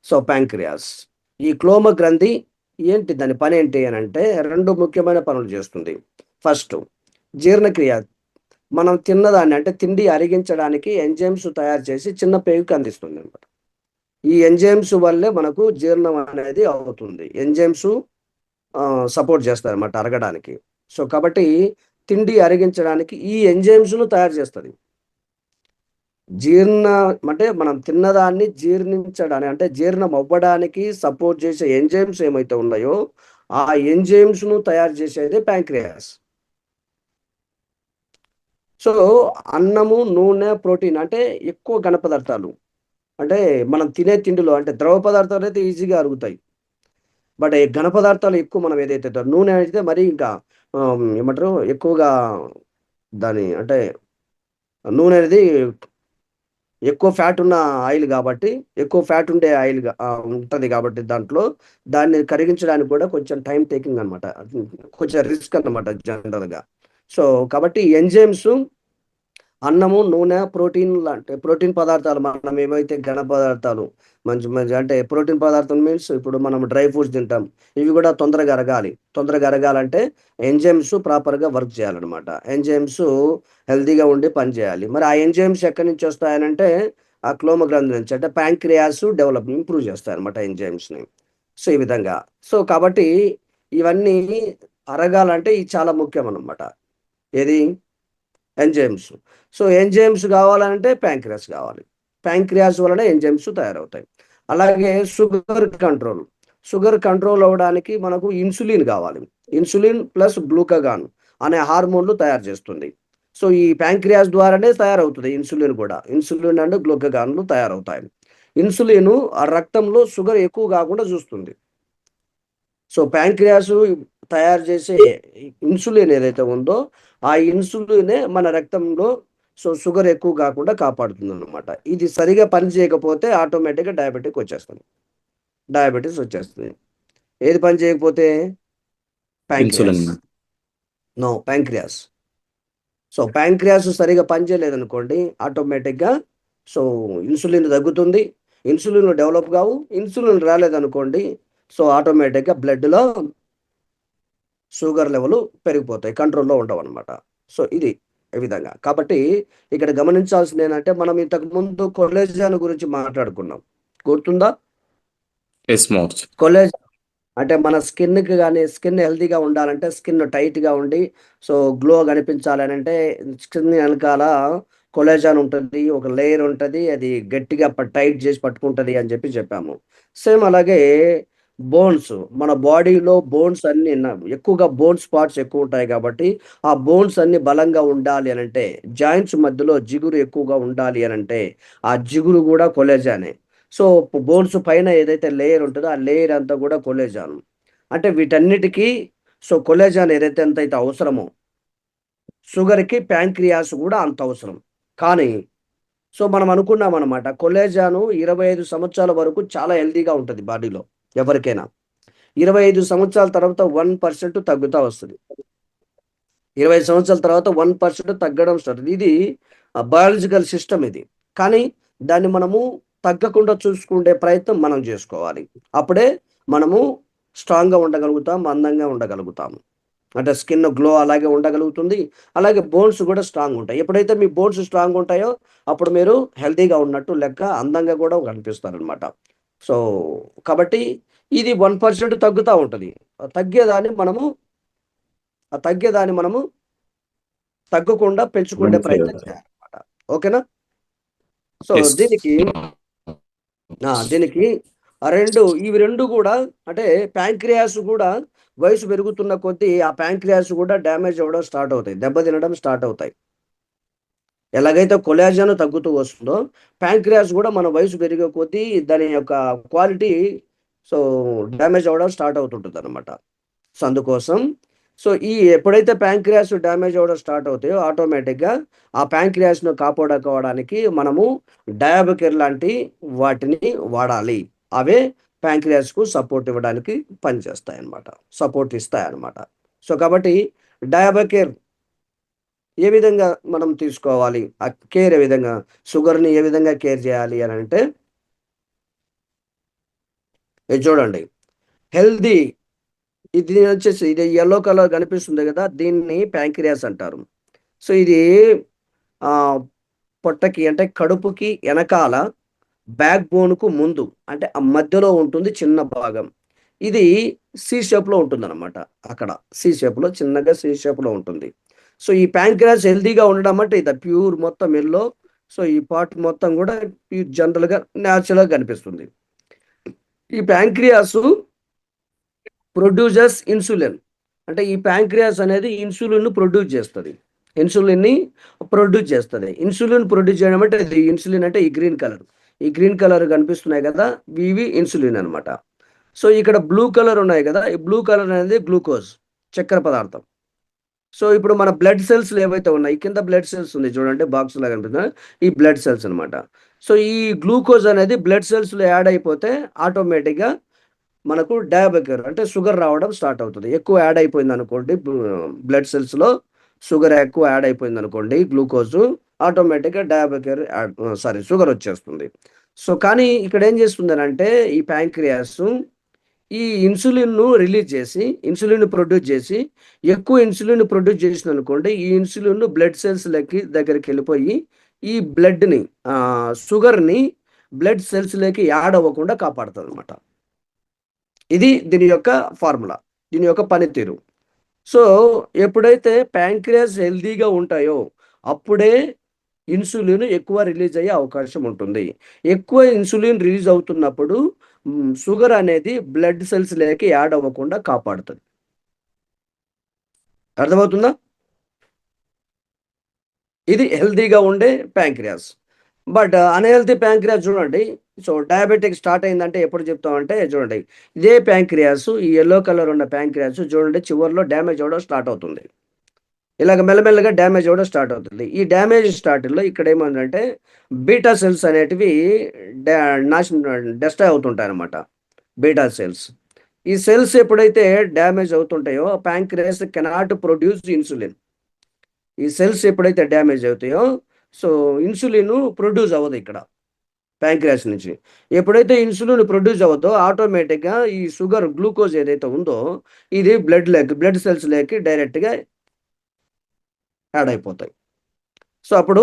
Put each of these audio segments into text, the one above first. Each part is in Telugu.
So pancreas. ఈ క్లోమ గ్రంథి ఏంటి, దాని పని ఏంటి అని అంటే 2 ముఖ్యమైన పనులు చేస్తుంది. ఫస్ట్ జీర్ణక్రియ. మనం తిన్నదాన్ని అంటే తిండి అరిగించడానికి ఎంజైమ్స్ తయారు చేసి చిన్న పేగుకి అందిస్తుంది అనమాట. ఈ ఎంజైమ్స్ వల్లే మనకు జీర్ణం అనేది అవుతుంది. ఎంజైమ్స్ సపోర్ట్ చేస్తాయి అనమాట అరగడానికి. సో కాబట్టి తిండి అరిగించడానికి ఈ ఎంజైమ్స్ను తయారు చేస్తుంది. అంటే మనం తిన్నదాన్ని జీర్ణించడానికి అంటే జీర్ణం అవ్వడానికి సపోర్ట్ చేసే ఎంజైమ్స్ ఏమైతే ఉన్నాయో ఆ ఎంజైమ్స్ను తయారు చేసేది ప్యాంక్రియాస్. సో అన్నము, నూనె, ప్రోటీన్ అంటే ఎక్కువ ఘన పదార్థాలు అంటే మనం తినే తిండిలో అంటే ద్రవ పదార్థాలు అయితే ఈజీగా అరుగుతాయి. బట్ ఈ ఘన పదార్థాలు ఎక్కువ మనం ఏదైతే నూనె అయితే మరీ ఇంకా ఏమంటారు ఎక్కువగా దాని అంటే నూనె అనేది ఎక్కువ ఫ్యాట్ ఉన్న ఆయిల్ కాబట్టి ఎక్కువ ఫ్యాట్ ఉండే ఆయిల్ ఉంటుంది కాబట్టి దాంట్లో దాన్ని కరిగించడానికి కూడా కొంచెం టైం టేకింగ్ అనమాట, కొంచెం రిస్క్ అనమాట జనరల్గా. సో కాబట్టి ఎంజైమ్స్ అన్నము, నూనె, ప్రోటీన్ లాంటి ప్రోటీన్ పదార్థాలు మనం ఏవైతే ఘన పదార్థాలు మంచి మంచి అంటే ప్రోటీన్ పదార్థం మీన్స్ ఇప్పుడు మనం డ్రై ఫ్రూట్స్ తింటాం, ఇవి కూడా తొందరగా అరగాలి. తొందరగా అరగాలంటే ఎంజైమ్స్ ప్రాపర్గా వర్క్ చేయాలన్నమాట. ఎంజైమ్స్ హెల్తీగా ఉండి పనిచేయాలి. మరి ఆ ఎంజైమ్స్ ఎక్కడి నుంచి వస్తాయనంటే ఆ క్లోమ గ్రంథి నుంచి అంటే ప్యాంక్రియాస్ ఇంప్రూవ్ చేస్తాయన్నమాట ఎంజైమ్స్ని. సో ఈ విధంగా. సో కాబట్టి ఇవన్నీ అరగాలంటే ఇది చాలా ముఖ్యం అన్నమాట. ఏది ఎంజైమ్స్. సో ఎంజైమ్స్ కావాలంటే ప్యాంక్రియాస్ కావాలి. ప్యాంక్రియాస్ వలన ఎంజైమ్స్ తయారవుతాయి. అలాగే షుగర్ కంట్రోల్ అవ్వడానికి మనకు ఇన్సులిన్ కావాలి. ఇన్సులిన్ ప్లస్ గ్లూకగాన్ అనే హార్మోన్లు తయారు చేస్తుంది. సో ఈ ప్యాంక్రియాస్ ద్వారానే తయారవుతుంది ఇన్సులిన్ కూడా. ఇన్సులిన్ అండ్ గ్లూకగాన్లు తయారవుతాయి. ఇన్సులిన్ ఆ రక్తంలో షుగర్ ఎక్కువ కాకుండా చూస్తుంది. సో ప్యాంక్రియాస్ తయారు చేసే ఇన్సులిన్ ఏదైతే ఉందో ఆ ఇన్సులినే మన రక్తంలో షుగర్ ఎక్కువ కాకుండా కాపాడుతుంది అనమాట. ఇది సరిగా పని చేయకపోతే ఆటోమేటిక్గా డయాబెటీస్ వచ్చేస్తుంది. ఏది పని చేయకపోతే ఇన్సులిన్. ప్యాంక్రియాస్. సో ప్యాంక్రియాస్ సరిగా పనిచేయలేదనుకోండి ఆటోమేటిక్గా సో ఇన్సులిన్ తగ్గుతుంది, ఇన్సులిన్ డెవలప్ కావు. ఇన్సులిన్ రాలేదనుకోండి సో ఆటోమేటిక్గా బ్లడ్లో షుగర్ లెవెల్ పెరిగిపోతాయి, కంట్రోల్లో ఉండవు అనమాట. సో ఇది ఈ విధంగా. కాబట్టి ఇక్కడ గమనించాల్సింది ఏంటంటే మనం ఇంతకుముందు కొలేజన్ గురించి మాట్లాడుకున్నాం, గుర్తుందా? కొలేజ్ అంటే మన స్కిన్కి కానీ స్కిన్ హెల్తీగా ఉండాలంటే స్కిన్ టైట్గా ఉండి సో గ్లో కనిపించాలని అంటే స్కిన్ వెనకాల కొలేజాన్ ఉంటుంది, ఒక లేయర్ ఉంటుంది, అది గట్టిగా టైట్ చేసి పట్టుకుంటుంది అని చెప్పాము. సేమ్ అలాగే బోన్స్, మన బాడీలో బోన్స్ అన్ని ఎక్కువగా బోన్ స్పాట్స్ ఎక్కువ ఉంటాయి కాబట్టి ఆ బోన్స్ అన్ని బలంగా ఉండాలి అని అంటే జాయింట్స్ మధ్యలో జిగురు ఎక్కువగా ఉండాలి అని అంటే ఆ జిగురు కూడా కొలేజానే. సో బోన్స్ పైన ఏదైతే లేయర్ ఉంటుందో ఆ లేయర్ అంతా కూడా కొలేజాన్. అంటే వీటన్నిటికీ సో కొలేజాన్ ఏదైతే ఎంతైతే అవసరమో షుగర్కి ప్యాంక్రియాస్ కూడా అంత అవసరం. కానీ సో మనం అనుకున్నాం అనమాట కొలేజాను 25 సంవత్సరాల వరకు చాలా హెల్తీగా ఉంటుంది బాడీలో ఎవరికైనా. 25 సంవత్సరాల తర్వాత 1% తగ్గుతూ వస్తుంది. 20 సంవత్సరాల తర్వాత 1% తగ్గడం స్టార్ట్. ఇది బయాలజికల్ సిస్టమ్ ఇది. కానీ దాన్ని మనము తగ్గకుండా చూసుకునే ప్రయత్నం మనం చేసుకోవాలి. అప్పుడే మనము స్ట్రాంగ్గా ఉండగలుగుతాం, అందంగా ఉండగలుగుతాము. అంటే స్కిన్ గ్లో అలాగే ఉండగలుగుతుంది. అలాగే బోన్స్ కూడా స్ట్రాంగ్ ఉంటాయి. ఎప్పుడైతే మీ బోన్స్ స్ట్రాంగ్ ఉంటాయో అప్పుడు మీరు హెల్తీగా ఉన్నట్టు లెక్క, అందంగా కూడా కనిపిస్తారనమాట. సో కాబట్టి ఇది 1% తగ్గుతూ ఉంటుంది. తగ్గేదాన్ని మనము తగ్గకుండా పెంచుకునే ప్రయత్నం చేయాలన్నమాట. ఓకేనా? సో దీనికి ఇవి రెండు కూడా అంటే ప్యాంక్రియాస్ కూడా వయసు పెరుగుతున్న కొద్దీ ఆ ప్యాంక్రియాస్ కూడా డ్యామేజ్ అవ్వడం స్టార్ట్ అవుతాయి, దెబ్బతినడం స్టార్ట్ అవుతాయి. ఎలాగైతే కొలాజన్ తగ్గుతూ వస్తుందో ప్యాంక్రియాస్ కూడా మన వయసు పెరిగే కొద్దీ దాని యొక్క క్వాలిటీ సో డ్యామేజ్ అవ్వడం స్టార్ట్ అవుతుంటుంది అనమాట. సో అందుకోసం సో ఎప్పుడైతే ప్యాంక్రియాస్ డ్యామేజ్ అవ్వడం స్టార్ట్ అవుతాయో ఆటోమేటిక్గా ఆ ప్యాంక్రియాస్ను కాపాడుకోవడానికి మనము డయాబెకేర్ లాంటి వాటిని వాడాలి. అవే ప్యాంక్రియాస్కు సపోర్ట్ ఇవ్వడానికి పనిచేస్తాయి అన్నమాట, సపోర్ట్ ఇస్తాయి అన్నమాట. సో కాబట్టి డయాబెకేర్ ఏ విధంగా మనం తీసుకోవాలి, ఆ కేర్ ఏ విధంగా, షుగర్ని ఏ విధంగా కేర్ చేయాలి అని అంటే ఇది చూడండి, హెల్దీ, ఇది వచ్చేసి ఇది యెల్లో కలర్ కనిపిస్తుంది కదా, దీన్ని ప్యాంక్రియాస్ అంటారు. సో ఇది ఆ, పొట్టకి అంటే కడుపుకి వెనకాల బ్యాక్ బోన్కు ముందు అంటే ఆ మధ్యలో ఉంటుంది చిన్న భాగం. ఇది సి షేప్లో ఉంటుంది అనమాట. అక్కడ సి షేప్లో చిన్నగా సి షేప్లో ఉంటుంది. సో ఈ ప్యాంక్రియాస్ హెల్తీగా ఉండడం అంటే ఇది ప్యూర్ మొత్తం ఎల్లో. సో ఈ పార్ట్ మొత్తం కూడా ప్యూర్ జనరల్గా న్యాచురల్గా కనిపిస్తుంది. ఈ ప్యాంక్రియాస్ ప్రొడ్యూసర్స్ ఇన్సులిన్, అంటే ఈ ప్యాంక్రియాస్ అనేది ఇన్సులిన్ ప్రొడ్యూస్ చేస్తుంది. ఇన్సులిన్ని ప్రొడ్యూస్ చేస్తుంది. ఇన్సులిన్ ప్రొడ్యూస్ చేయడం అంటే ఇది ఇన్సులిన్ అంటే ఈ గ్రీన్ కలర్ కనిపిస్తున్నాయి కదా, ఇవి ఇన్సులిన్ అనమాట. సో ఇక్కడ బ్లూ కలర్ ఉన్నాయి కదా, ఈ బ్లూ కలర్ అనేది గ్లూకోజ్, చక్కెర పదార్థం. సో ఇప్పుడు మన బ్లడ్ సెల్స్ ఏవైతే ఉన్నాయి, కింద బ్లడ్ సెల్స్ ఉంది చూడండి, బాక్స్ లాగా కనిపిస్తుంది, ఈ బ్లడ్ సెల్స్ అనమాట. సో ఈ గ్లూకోజ్ అనేది బ్లడ్ సెల్స్లో యాడ్ అయిపోతే ఆటోమేటిక్గా మనకు డయాబెటిక్ అంటే షుగర్ రావడం స్టార్ట్ అవుతుంది. ఎక్కువ యాడ్ అయిపోయింది అనుకోండి, బ్లడ్ సెల్స్లో షుగర్ ఎక్కువ యాడ్ అయిపోయింది అనుకోండి, గ్లూకోజ్, ఆటోమేటిక్గా షుగర్ వచ్చేస్తుంది. సో కానీ ఇక్కడ ఏం చేస్తుంది అంటే ఈ ప్యాంక్రియాస్ ఈ ఇన్సులిన్ను రిలీజ్ చేసి, ఇన్సులిన్ ప్రొడ్యూస్ చేసి, ఎక్కువ ఇన్సులిన్ ప్రొడ్యూస్ చేసింది అనుకోండి, ఈ ఇన్సులిన్ బ్లడ్ సెల్స్ దగ్గరికి వెళ్ళిపోయి ఈ బ్లడ్ని షుగర్ని బ్లడ్ సెల్స్లోకి యాడ్ అవ్వకుండా కాపాడుతుంది అనమాట. ఇది దీని యొక్క ఫార్ములా, దీని యొక్క పనితీరు. సో ఎప్పుడైతే ప్యాంక్రియాస్ హెల్తీగా ఉంటాయో అప్పుడే ఇన్సులిన్ ఎక్కువ రిలీజ్ అయ్యే అవకాశం ఉంటుంది. ఎక్కువ ఇన్సులిన్ రిలీజ్ అవుతున్నప్పుడు షుగర్ అనేది బ్లడ్ సెల్స్ లేక యాడ్ అవ్వకుండా కాపాడుతుంది. అర్థమవుతుందా? ఇది హెల్తీగా ఉండే ప్యాంక్రియాస్. బట్ అన్హెల్తీ ప్యాంక్రియాస్ చూడండి. సో డయాబెటిక్ స్టార్ట్ అయిందంటే ఎప్పుడు చెప్తామంటే చూడండి, ఇదే ప్యాంక్రియాస్, ఈ ఎల్లో కలర్ ఉన్న ప్యాంక్రియాస్ చూడండి చివరిలో డ్యామేజ్ అవ్వడం స్టార్ట్ అవుతుంది. ఇలాగ మెల్లమెల్లగా డ్యామేజ్ అవ్వడం స్టార్ట్ అవుతుంది. ఈ డ్యామేజ్ స్టార్టింగ్లో ఇక్కడ ఏమంటే బీటా సెల్స్ అనేటివి డెస్ట్రాయ్ అవుతుంటాయి అన్నమాట. బీటా సెల్స్, ఈ సెల్స్ ఎప్పుడైతే డ్యామేజ్ అవుతుంటాయో ప్యాంక్రియాస్ కెనాట్ ప్రొడ్యూస్ ఇన్సులిన్. ఈ సెల్స్ ఎప్పుడైతే డ్యామేజ్ అవుతాయో సో ఇన్సులిన్ ప్రొడ్యూస్ అవ్వదు ఇక్కడ ప్యాంక్రియాస్ నుంచి. ఎప్పుడైతే ఇన్సులిన్ ప్రొడ్యూస్ అవ్వదో ఆటోమేటిక్గా ఈ షుగర్ గ్లూకోజ్ ఏదైతే ఉందో ఇది బ్లడ్ సెల్స్ లేకి డైరెక్ట్గా యాడ్ అయిపోతాయి. సో అప్పుడు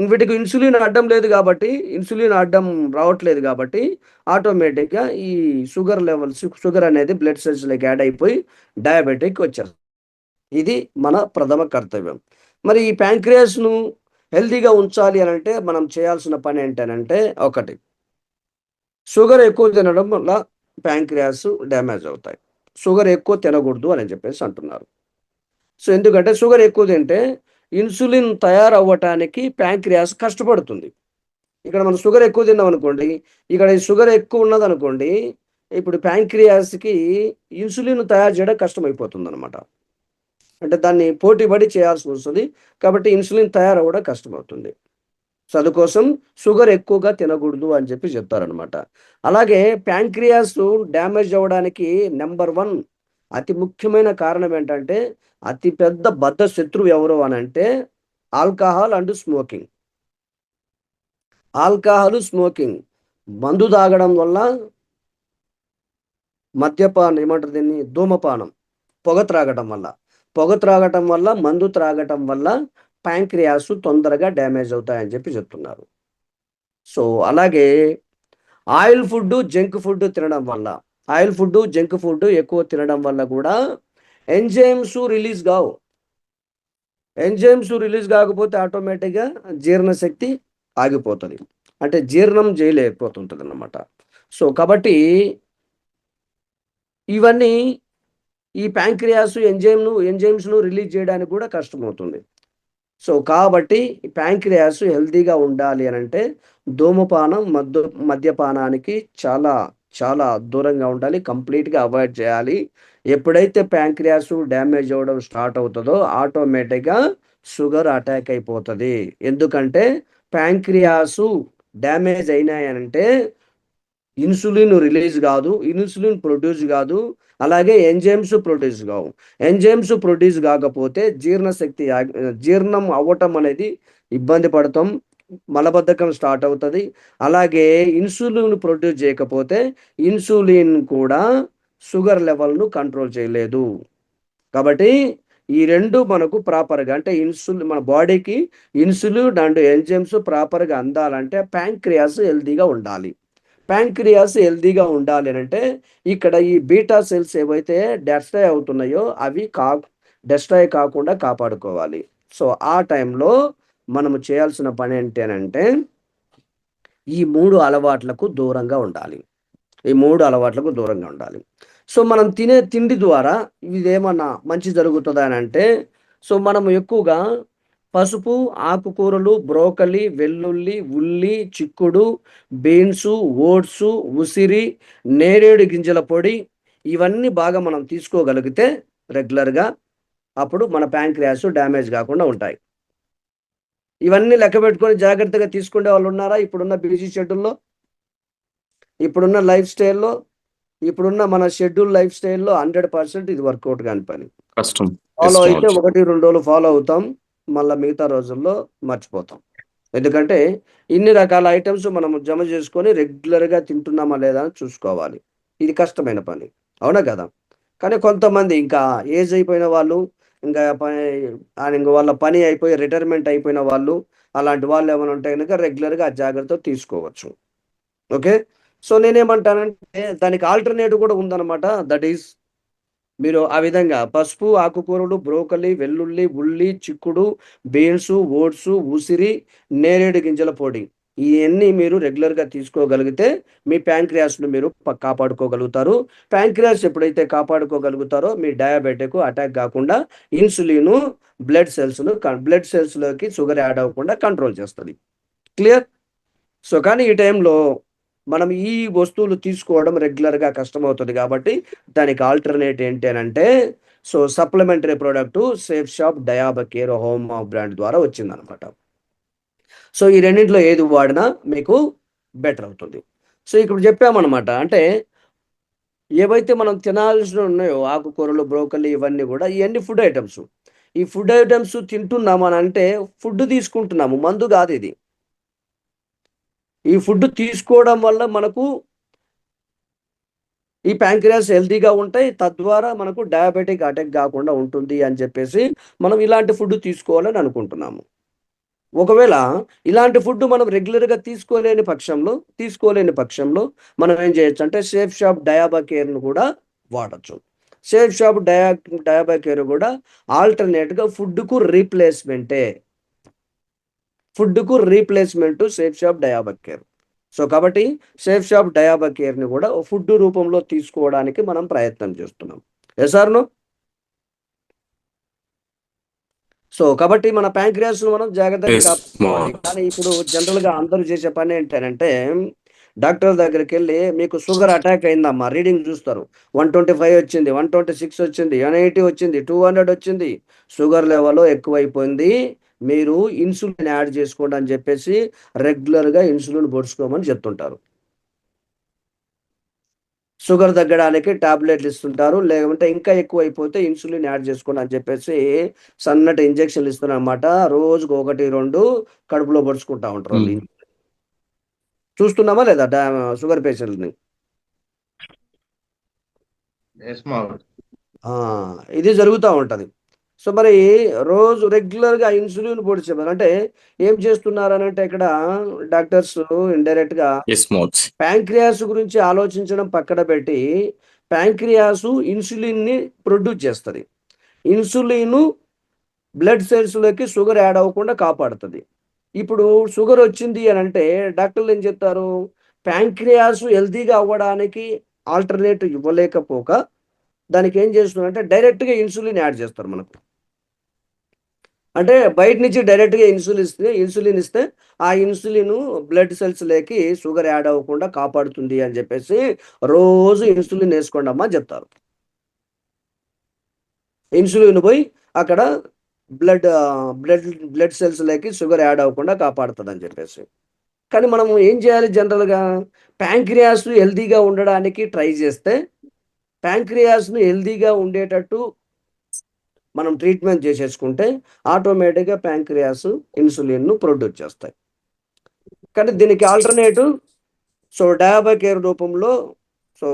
వీటికి ఇన్సులిన్ అడ్డం లేదు కాబట్టి, ఇన్సులిన్ అడ్డం రావట్లేదు కాబట్టి ఆటోమేటిక్గా ఈ షుగర్ అనేది బ్లడ్ సెల్స్లోకి యాడ్ అయిపోయి డయాబెటిక్ వచ్చేస్తుంది. ఇది మన ప్రథమ కర్తవ్యం. మరి ఈ ప్యాంక్రియాస్ను హెల్తీగా ఉంచాలి అని అంటే మనం చేయాల్సిన పని ఏంటంటే, ఒకటి, షుగర్ ఎక్కువ తినడం వల్ల ప్యాంక్రియాస్ డ్యామేజ్ అవుతాయి. షుగర్ ఎక్కువ తినకూడదు అని చెప్పేసి అంటున్నారు. సో ఎందుకంటే షుగర్ ఎక్కువ తింటే ఇన్సులిన్ తయారవ్వటానికి ప్యాంక్రియాస్ కష్టపడుతుంది. ఇక్కడ మనం షుగర్ ఎక్కువ తిన్నాం అనుకోండి, ఇక్కడ షుగర్ ఎక్కువ ఉన్నదనుకోండి, ఇప్పుడు ప్యాంక్రియాస్కి ఇన్సులిన్ తయారు చేయడం కష్టమైపోతుంది అనమాట. అంటే దాన్ని పోటీపడి చేయాల్సి వస్తుంది కాబట్టి ఇన్సులిన్ తయారవ్వడం కష్టమవుతుంది. సో అందుకోసం షుగర్ ఎక్కువగా తినకూడదు అని చెప్పి చెప్తారనమాట. అలాగే ప్యాంక్రియాస్ డ్యామేజ్ అవ్వడానికి నెంబర్ 1 అతి ముఖ్యమైన కారణం ఏంటంటే, అతి పెద్ద బద్ధ శత్రువు ఎవరు అని అంటే ఆల్కహాల్ అండ్ స్మోకింగ్. స్మోకింగ్, మందు తాగడం వల్ల, మద్యపానం ఏమంటారు దీన్ని, ధూమపానం, పొగ త్రాగటం వల్ల, మందు త్రాగటం వల్ల ప్యాంక్రియాస్ తొందరగా డ్యామేజ్ అవుతాయని చెప్పి చెప్తున్నారు. సో అలాగే ఆయిల్ ఫుడ్, జంక్ ఫుడ్ తినడం వల్ల, ఎక్కువ తినడం వల్ల కూడా ఎంజైమ్స్ రిలీజ్ కాకపోతే ఆటోమేటిక్గా జీర్ణశక్తి ఆగిపోతుంది, అంటే జీర్ణం చేయలేకపోతుంటుంది అన్నమాట. సో కాబట్టి ఇవన్నీ ఈ ప్యాంక్రియాస్ ఎంజైమ్స్ను రిలీజ్ చేయడానికి కూడా కష్టమవుతుంది. సో కాబట్టి ప్యాంక్రియాస్ హెల్తీగా ఉండాలి అని అంటే ధూమపానం, మద్యపానానికి చాలా చాలా దూరంగా ఉండాలి, కంప్లీట్గా అవాయిడ్ చేయాలి. ఎప్పుడైతే ప్యాంక్రియాస్ డ్యామేజ్ అవ్వడం స్టార్ట్ అవుతుందో ఆటోమేటిక్గా షుగర్ అటాక్ అయిపోతుంది. ఎందుకంటే ప్యాంక్రియాస్ డ్యామేజ్ అయినాయనంటే ఇన్సులిన్ రిలీజ్ కాదు, ఇన్సులిన్ ప్రొడ్యూస్ కాదు, అలాగే ఎంజైమ్స్ ప్రొడ్యూస్ కాకపోతే జీర్ణం అవ్వటం అనేది ఇబ్బంది పడతాం. మలబద్ధకం స్టార్ట్ అవుతుంది. అలాగే ఇన్సులిన్ ప్రొడ్యూస్ చేయకపోతే ఇన్సులిన్ కూడా షుగర్ లెవెల్ను కంట్రోల్ చేయలేదు. కాబట్టి ఈ రెండు మనకు ప్రాపర్గా అంటే మన బాడీకి ఇన్సులిన్ అండ్ ఎంజైమ్స్ ప్రాపర్గా అందాలంటే ప్యాంక్రియాస్ హెల్తీగా ఉండాలి. ప్యాంక్రియాస్ హెల్తీగా ఉండాలి అంటే ఇక్కడ ఈ బీటా సెల్స్ ఏవైతే డెస్ట్రాయ్ అవుతున్నాయో అవి డెస్ట్రాయ్ కాకుండా కాపాడుకోవాలి. సో ఆ టైంలో మనము చేయాల్సిన పని ఏంటంటే ఈ 3 అలవాట్లకు దూరంగా ఉండాలి. ఈ 3 అలవాట్లకు దూరంగా ఉండాలి. సో మనం తినే తిండి ద్వారా ఇదేమన్నా మంచి జరుగుతుందా అని అంటే, సో మనం ఎక్కువగా పసుపు, ఆకుకూరలు, బ్రోకలి, వెల్లుల్లి, ఉల్లి, చిక్కుడు, బీన్సు, ఓట్సు, ఉసిరి, నేరేడు గింజల పొడి ఇవన్నీ బాగా మనం తీసుకోగలిగితే రెగ్యులర్గా అప్పుడు మన ప్యాంక్రియాస్ డ్యామేజ్ కాకుండా ఉంటాయి. ఇవన్నీ లెక్క పెట్టుకొని జాగ్రత్తగా తీసుకునే వాళ్ళు ఉన్నారా ఇప్పుడున్న బిజీ షెడ్యూల్లో? ఇప్పుడున్న లైఫ్ స్టైల్లో, ఇప్పుడున్న మన షెడ్యూల్ లైఫ్ స్టైల్లో 100% ఇది వర్కౌట్ కాని పని. కష్టం. ఫాలో అయితే 1-2 రోజులు ఫాలో అవుతాం, మళ్ళీ మిగతా రోజుల్లో మర్చిపోతాం. ఎందుకంటే ఇన్ని రకాల ఐటమ్స్ మనం జమ చేసుకొని రెగ్యులర్గా తింటున్నామా లేదా అని చూసుకోవాలి. ఇది కష్టమైన పని, అవునా కదా? కానీ కొంతమంది ఇంకా ఏజ్ అయిపోయిన వాళ్ళు, ఇంకా వాళ్ళ పని అయిపోయి రిటైర్మెంట్ అయిపోయిన వాళ్ళు, అలాంటి వాళ్ళు ఏమైనా ఉంటే కనుక రెగ్యులర్గా ఆ జాగ్రత్త తీసుకోవచ్చు. ఓకే, సో నేనేమంటానంటే దానికి ఆల్టర్నేటివ్ కూడా ఉందన్నమాట. దట్ ఈస్ మీరు ఆ విధంగా పసుపు, ఆకుకూరలు, బ్రోకలి, వెల్లుల్లి, ఉల్లి, చిక్కుడు, బీన్స్, ఓట్స్, ఉసిరి, నేరేడు గింజల పొడి ఇవన్నీ మీరు రెగ్యులర్గా తీసుకోగలిగితే మీ ప్యాంక్రియాస్ను మీరు కాపాడుకోగలుగుతారు. ప్యాంక్రియాస్ ఎప్పుడైతే కాపాడుకోగలుగుతారో మీ డయాబెటిక్ అటాక్ కాకుండా ఇన్సులిన్ బ్లడ్ సెల్స్లోకి షుగర్ యాడ్ అవ్వకుండా కంట్రోల్ చేస్తుంది. క్లియర్? సో కానీ ఈ టైంలో మనం ఈ వస్తువులు తీసుకోవడం రెగ్యులర్గా కష్టమవుతుంది. కాబట్టి దానికి ఆల్టర్నేట్ ఏంటి అని అంటే so supplementary product safe shop Diabacare home brand ద్వారా వచ్చిందనమాట. సో ఈ రెండింటిలో ఏది వాడినా మీకు బెటర్ అవుతుంది. సో ఇప్పుడు చెప్పామన్నమాట. అంటే ఏవైతే మనం తినాల్సిన ఉన్నాయో ఆకుకూరలు, బ్రోకలి ఇవన్నీ కూడా ఇవన్నీ ఫుడ్ ఐటమ్స్. ఈ ఫుడ్ ఐటమ్స్ తింటున్నాము అని అంటే ఫుడ్ తీసుకుంటున్నాము, మందు కాదు ఇది. ఈ ఫుడ్ తీసుకోవడం వల్ల మనకు ఈ ప్యాంక్రియాస్ హెల్తీగా ఉంటాయి, తద్వారా మనకు డయాబెటిక్ అటాక్ కాకుండా ఉంటుంది అని చెప్పేసి మనం ఇలాంటి ఫుడ్ తీసుకోవాలని అనుకుంటున్నాము. ఒకవేళ ఇలాంటి ఫుడ్ మనం రెగ్యులర్గా తీసుకోలేని పక్షంలో మనం ఏం చేయొచ్చు అంటే సేఫ్ షాప్ డయాబకేర్ను కూడా వాడచ్చు. సేఫ్ షాప్ డయాబకేర్ కూడా ఆల్టర్నేట్గా ఫుడ్కు రీప్లేస్మెంట్ సేఫ్ షాప్ డయాబకేర్. సో కాబట్టి సేఫ్ షాప్ డయాబకేర్ని కూడా ఫుడ్ రూపంలో తీసుకోవడానికి మనం ప్రయత్నం చేస్తున్నాం. Yes are no? సో కాబట్టి మన ప్యాంక్రియాస్ను మనం జాగ్రత్తగా కాపాడుకోవాలి. కానీ ఇప్పుడు జనరల్గా అందరూ చేసే పని ఏంటంటే డాక్టర్ దగ్గరికి వెళ్ళి మీకు షుగర్ అటాక్ అయిందమ్మా, రీడింగ్ చూస్తారు, 125 వచ్చింది, 126 వచ్చింది, 180 వచ్చింది, 200 వచ్చింది, షుగర్ లెవెల్ ఎక్కువైపోయింది, మీరు ఇన్సులిన్ యాడ్ చేసుకోండి అని చెప్పేసి రెగ్యులర్గా ఇన్సులిన్ పొడుచుకోమని చెప్తుంటారు. షుగర్ తగ్గడానికి టాబ్లెట్లు ఇస్తుంటారు, లేకుంటే ఇంకా ఎక్కువ అయిపోతే ఇన్సులిన్ యాడ్ చేసుకోండి అని చెప్పేసి సన్నటి ఇంజక్షన్లు ఇస్తున్నారు అనమాట. రోజుకు 1-2 కడుపులో పొడుచుకుంటా ఉంటారు వాళ్ళు. చూస్తున్నామా లేదా షుగర్ పేషెంట్ని? ఇది జరుగుతూ ఉంటుంది. సో మరి రోజు రెగ్యులర్గా ఇన్సులిన్ పొడిచే అంటే ఏం చేస్తున్నారు అని అంటే ఇక్కడ డాక్టర్స్ ఇండైరెక్ట్గా ప్యాంక్రియాస్ గురించి ఆలోచించడం పక్కన పెట్టి ప్యాంక్రియాస్ ఇన్సులిన్ని ప్రొడ్యూస్ చేస్తుంది. ఇన్సులిన్ బ్లడ్ సెల్స్లోకి షుగర్ యాడ్ అవ్వకుండా కాపాడుతుంది. ఇప్పుడు షుగర్ వచ్చింది అని అంటే డాక్టర్లు ఏం చెప్తారు, ప్యాంక్రియాస్ హెల్తీగా అవ్వడానికి ఆల్టర్నేటివ్ ఇవ్వలేకపోక దానికి ఏం చేస్తున్నారంటే డైరెక్ట్గా ఇన్సులిన్ యాడ్ చేస్తారు మనకు. అంటే బయట నుంచి డైరెక్ట్గా ఇన్సులిన్ ఇస్తే ఆ ఇన్సులిన్ బ్లడ్ సెల్స్లోకి షుగర్ యాడ్ అవ్వకుండా కాపాడుతుంది అని చెప్పేసి రోజు ఇన్సులిన్ వేసుకోండి అమ్మా అని చెప్తారు. ఇన్సులిన్ పోయి అక్కడ బ్లడ్ సెల్స్లోకి షుగర్ యాడ్ అవ్వకుండా కాపాడుతుంది అని చెప్పేసి. కానీ మనం ఏం చేయాలి, జనరల్గా ప్యాంక్రియాస్ హెల్తీగా ఉండడానికి ట్రై చేస్తే ప్యాంక్రియాస్ను హెల్తీగా ఉండేటట్టు మనం ట్రీట్మెంట్ చేసేసుకుంటే ఆటోమేటిక్గా ప్యాంక్రియాస్ ఇన్సులిన్ను ప్రొడ్యూస్ చేస్తాయి. కానీ దీనికి ఆల్టర్నేటివ్ సో డయాబకేర్ రూపంలో సో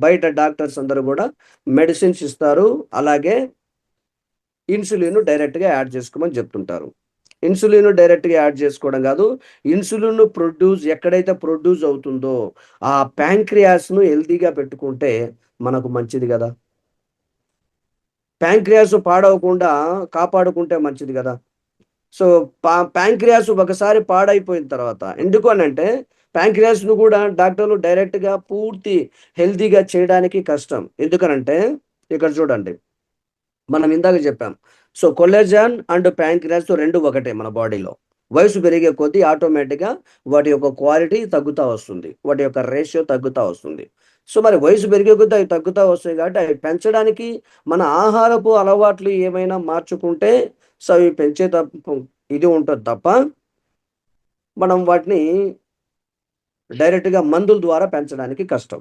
బయట డాక్టర్స్ అందరూ కూడా మెడిసిన్స్ ఇస్తారు, అలాగే ఇన్సులిన్ డైరెక్ట్గా యాడ్ చేసుకోమని చెప్తుంటారు. ఇన్సులిన్ డైరెక్ట్గా యాడ్ చేసుకోవడం కాదు, ఇన్సులిన్ ఎక్కడైతే ప్రొడ్యూస్ అవుతుందో ఆ ప్యాంక్రియాస్ను హెల్తీగా పెట్టుకుంటే మనకు మంచిది కదా. ప్యాంక్రియాస్ పాడవకుండా కాపాడుకుంటే మంచిది కదా. సో ప్యాంక్రియాస్ ఒకసారి పాడైపోయిన తర్వాత, ఎందుకు అని అంటే ప్యాంక్రియాస్ను కూడా డాక్టర్లు డైరెక్ట్గా పూర్తి హెల్తీగా చేయడానికి కష్టం. ఎందుకనంటే ఇక్కడ చూడండి, మనం ఇందాక చెప్పాం, సో కొల్లెజన్ అండ్ ప్యాంక్రియాస్ రెండు ఒకటే మన బాడీలో. వయసు పెరిగే కొద్దీ ఆటోమేటిక్గా వాటి యొక్క క్వాలిటీ తగ్గుతూ వస్తుంది, వాటి యొక్క రేషియో తగ్గుతూ వస్తుంది. సో మరి వయసు పెరిగే కొద్దీ అవి తగ్గుతూ వస్తాయి కాబట్టి అవి పెంచడానికి మన ఆహారపు అలవాట్లు ఏమైనా మార్చుకుంటే సో అవి పెంచే ఇది ఉంటుంది తప్ప మనం వాటిని డైరెక్ట్గా మందుల ద్వారా పెంచడానికి కష్టం.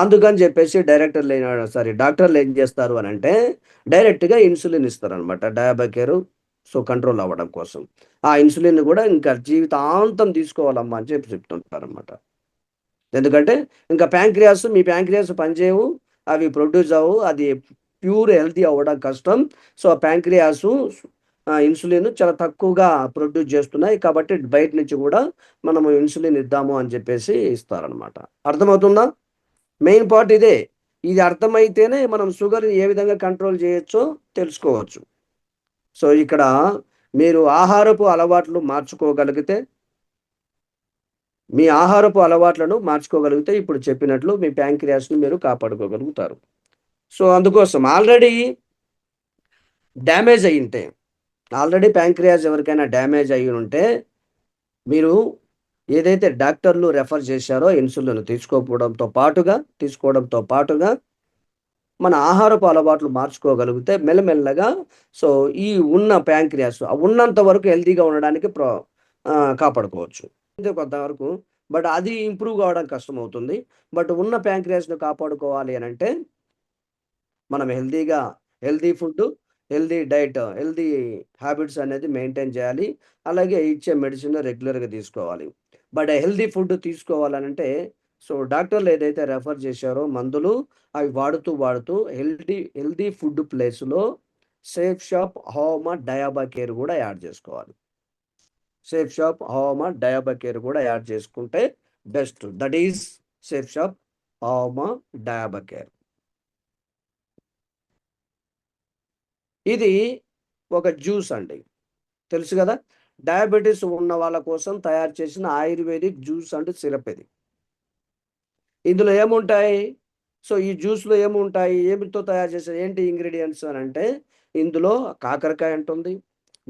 అందుకని చెప్పేసి డాక్టర్లు ఏం చేస్తారు అని అంటే డైరెక్ట్గా ఇన్సులిన్ ఇస్తారు అనమాట, డయాబెకేరు సో కంట్రోల్ అవ్వడం కోసం. ఆ ఇన్సులిన్ కూడా ఇంకా జీవితాంతం తీసుకోవాలమ్మా అని చెప్పి చెప్తుంటారు అనమాట. ఎందుకంటే ఇంకా మీ ప్యాంక్రియాస్ పనిచేయవు, అవి ప్రొడ్యూస్ అవ్వవు, అది ప్యూర్ హెల్తీ అవ్వడం కష్టం. సో ఆ ప్యాంక్రియాసు ఇన్సులిన్ చాలా తక్కువగా ప్రొడ్యూస్ చేస్తున్నాయి కాబట్టి బయట నుంచి కూడా మనము ఇన్సులిన్ ఇద్దాము అని చెప్పేసి ఇస్తారనమాట. అర్థమవుతుందా? మెయిన్ పార్ట్ ఇదే. ఇది అర్థమైతేనే మనం షుగర్ని ఏ విధంగా కంట్రోల్ చేయొచ్చో తెలుసుకోవచ్చు. సో ఇక్కడ మీరు ఆహారపు అలవాట్లు మార్చుకోగలిగితే, ఇప్పుడు చెప్పినట్లు మీ ప్యాంక్రియాస్ని మీరు కాపాడుకోగలుగుతారు. సో అందుకోసం ఆల్రెడీ ప్యాంక్రియాస్ ఎవరికైనా డ్యామేజ్ అయ్యి ఉంటే మీరు ఏదైతే డాక్టర్లు రెఫర్ చేశారో ఇన్సులిన్ తీసుకోవడంతో పాటుగా మన ఆహారపు అలవాట్లు మార్చుకోగలిగితే మెల్లమెల్లగా సో ఈ ఉన్న ప్యాంక్రియాస్ ఉన్నంత వరకు హెల్తీగా ఉండడానికి కాపాడుకోవచ్చు కొంతవరకు. బట్ అది ఇంప్రూవ్ కావడం కష్టం అవుతుంది. బట్ ఉన్న ప్యాంక్రియాస్ను కాపాడుకోవాలి అని అంటే మనం healthy food, healthy diet, healthy habits అనేది మెయింటైన్ చేయాలి. అలాగే ఇచ్చే మెడిసిన్ రెగ్యులర్గా తీసుకోవాలి. బట్ హెల్తీ ఫుడ్ తీసుకోవాలనంటే సో డాక్టర్లు ఏదైతే రెఫర్ చేశారో మందులు అవి వాడుతూ హెల్తీ ఫుడ్ ప్లేస్లో సేఫ్ షాప్ హోమా డయాబకేర్ కూడా యాడ్ చేసుకోవాలి. చేసుకుంటే best. That is safe shop హోమా డయాబకేర్. ఇది ఒక జ్యూస్ అండి, తెలుసు కదా. డయాబెటీస్ ఉన్న వాళ్ళ కోసం తయారు చేసిన ఆయుర్వేదిక్ జ్యూస్ అండ్ సిరప్ ఇది. ఇందులో ఏముంటాయి? సో ఈ జ్యూస్లో ఏముంటాయి, ఏమితో తయారు చేశారు, ఏంటి ఇంగ్రీడియంట్స్ అని అంటే ఇందులో కాకరకాయ ఉంటుంది,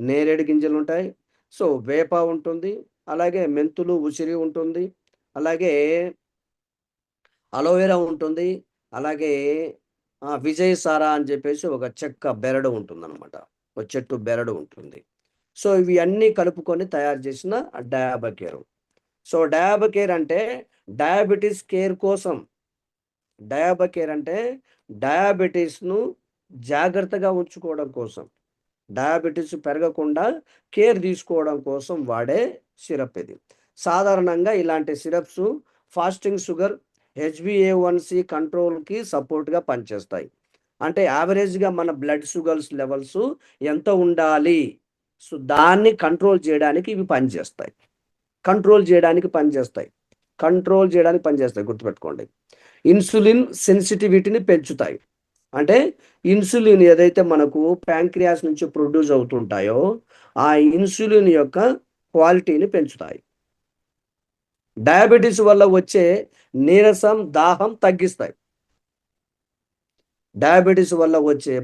నేరేడు గింజలు ఉంటాయి, సో వేప ఉంటుంది, అలాగే మెంతులు ఉసిరి ఉంటుంది, అలాగే అలోవెరా ఉంటుంది, అలాగే విజయ్ సారా అని చెప్పేసి ఒక చెక్క బెరడు ఉంటుందన్నమాట, ఒక చెట్టు బెరడు ఉంటుంది. సో ఇవి అన్నీ కలుపుకొని తయారు చేసిన డయాబకేర్. సో డయాబకేర్ అంటే డయాబెటీస్ కేర్ కోసం. డయాబెటీస్ను జాగ్రత్తగా ఉంచుకోవడం కోసం, డయాబెటీస్ పెరగకుండా కేర్ తీసుకోవడం కోసం వాడే సిరప్ ఇది. సాధారణంగా ఇలాంటి సిరప్స్ ఫాస్టింగ్ షుగర్, HbA1c కంట్రోల్కి సపోర్ట్గా పనిచేస్తాయి. అంటే యావరేజ్గా మన బ్లడ్ షుగర్స్ లెవెల్స్ ఎంత ఉండాలి, సో దాన్ని కంట్రోల్ చేయడానికి ఇవి పనిచేస్తాయి. గుర్తుపెట్టుకోండి. ఇన్సులిన్ సెన్సిటివిటీని పెంచుతాయి. అంటే ఇన్సులిన్ ఏదైతే మనకు ప్యాంక్రియాస్ నుంచి ప్రొడ్యూస్ అవుతుంటాయో ఆ ఇన్సులిన్ యొక్క క్వాలిటీని పెంచుతాయి. డయాబెటీస్ వల్ల వచ్చే నీరసం, దాహం తగ్గిస్తాయి.